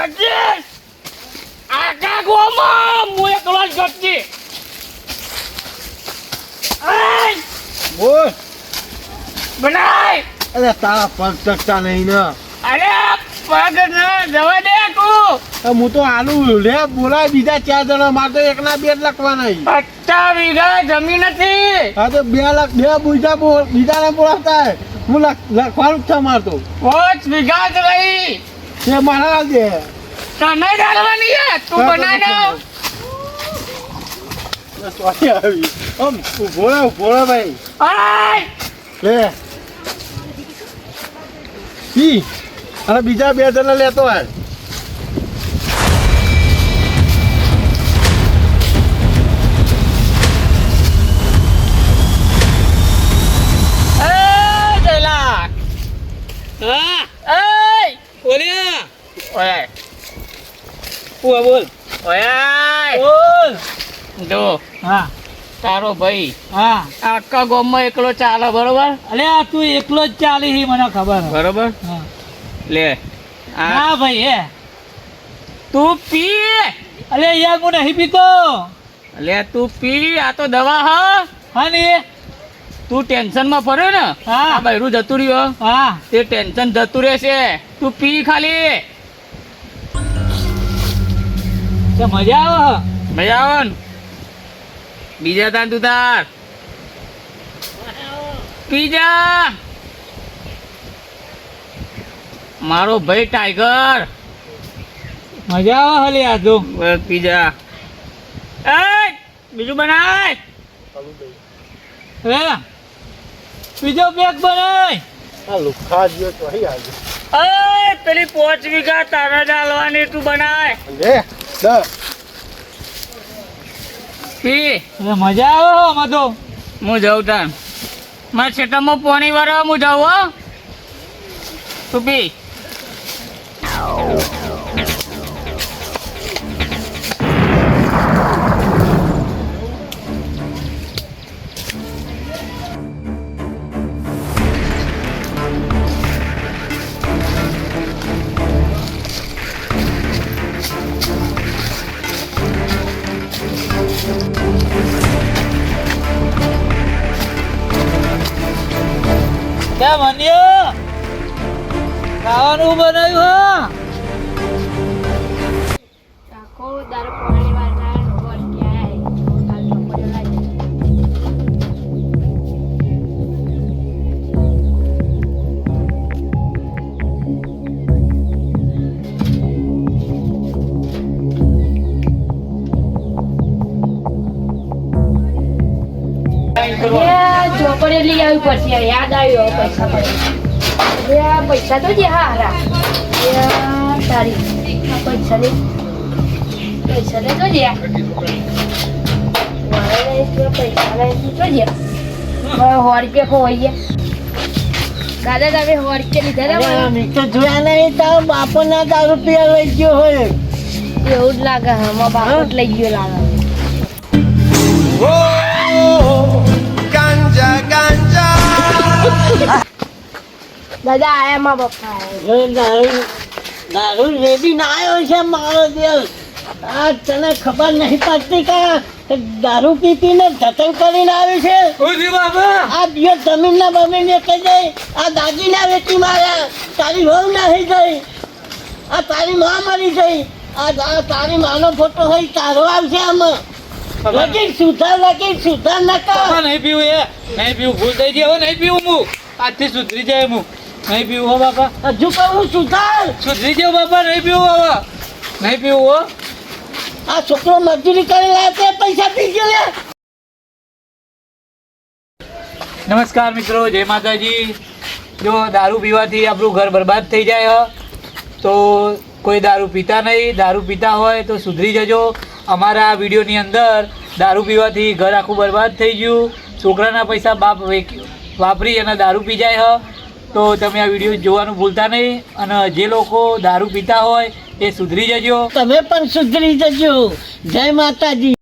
કચ્ચી આખા ગોમાં હું એકલો જ કચ્ચી આય બોલ બનાય અરે તારા પગ ટકતા નહીં ને અરે પગ ના જવા દે તું હું તો આલુ લે બોલાય બીજા 4 જણા મારે તો એકના 2 લખવા નહીં 50 વીઘા જમીન હતી હા તો 2 લાખ 2 બીજાને બોલાવતા હું લખવાનું જ છે મારતો 5 વીઘા જ રહી તે મારા દે તને ડાલવાની હે તું બનાય ને સોરી આવી ઉભો રે ભાઈ આય લે પી અને બીજા 2 જણા લેતો હોય બોલ જો હા તારો ભાઈ હા આખા ગામમાં એકલો ચાલે બરોબર અલે આ તું એકલો જ ચાલી હી મને ખબર બરોબર હા લે હા ભાઈ હે તું પી અલે યાર હું નહીં પીતો લે તું પી આ તો દવા હા ને તું ટેન્શન માં પડ્યો ને હા. આ બૈરું જતું રહ્યો હા તે ટેન્શન જતું રહેશે તું પી ખાલી તો મજા આવે મજા આવે ને બીજા તાન તું તાર પી જા મારો ભાઈ ટાઈગર મજા આવે હલે આ તો બસ પી જા એ બીજું બનાય હે બીજો પેક બનાય આ લુખા જ્યો તો અહીં આવજો એ પેલી 5 વીઘા તારા ડાલવાની તું બનાય લે દ પી મજા આવે આમાં તો હું જાઉં તાન મારા ખેતરમાં પાણી વાળવા હું જાઉં હો તું પી ક્યાં બન્યો ખાવાનું બનાવ્યું આખો દારૂ પાણી વાળના વર ક્યાં કાલ બપોરે લાગી ચોપડે લઈ આવી પડશે યાદ આવ્યો પૈસા પૈસા તો જે હારા તારી પૈસા લે તો જે પૈસા લે તો જે 100 રૂપિયા ખોવાઈ ગયા દાદા તમે 100 રૂપિયા લીધા હતા મેં તો જોયા નહીં તારો બાપો ના દારૂ પીવા લઈ ગયો હોય એવું જ લાગે મારા બાપુ જ લઈ ગયો લાગે દાદા આયા મારા પપ્પા દારૂ રેડી ના આવ્યો છે મારો દેવ આ તને ખબર નહીં પડતી કે દારૂ પી પીને ધતંગ કરીને આવ્યું છે આ દિવસ જમીન ના બમીન વેચી ગઈ આ દાગીના વેચી માર્યા તારી વહુ નાહી ગઈ આ તારી માં મરી ગઈ આ તારી માનો ફોટો હોય તારો આવશે આમાં લગીન સુધાર નકા નહીં પીવું નહીં પીવું ભૂલ થઈ ગઈ હવે નહીં પીવું હું આજથી સુધરી જાય હું નહીં પીવું હો બાપા હજુ કહું સુધાર સુધરી જાવ બાપા નહીં પીવું હવે નહીં પીવું હો આ છોકરો મજૂરી કરી રહ્યા તે પૈસા પી ગયો નમસ્કાર મિત્રો જય માતાજી જો દારૂ પીવાથી આપણું ઘર બરબાદ થઈ જાય તો કોઈ દારૂ પીતા નહીં દારૂ પીતા હોય તો સુધરી જજો અમારા વિડીયોની અંદર દારૂ પીવાથી ઘર આખું બરબાદ થઈ ગયું છોકરાના પૈસા બાપ વાપરી અને દારૂ પી જાય તો તમે આ વિડીયો જોવાનું ભૂલતા નહીં અને જે લોકો દારૂ પીતા હોય એ સુધરી જજો તમે પણ સુધરી જજો જય માતાજી।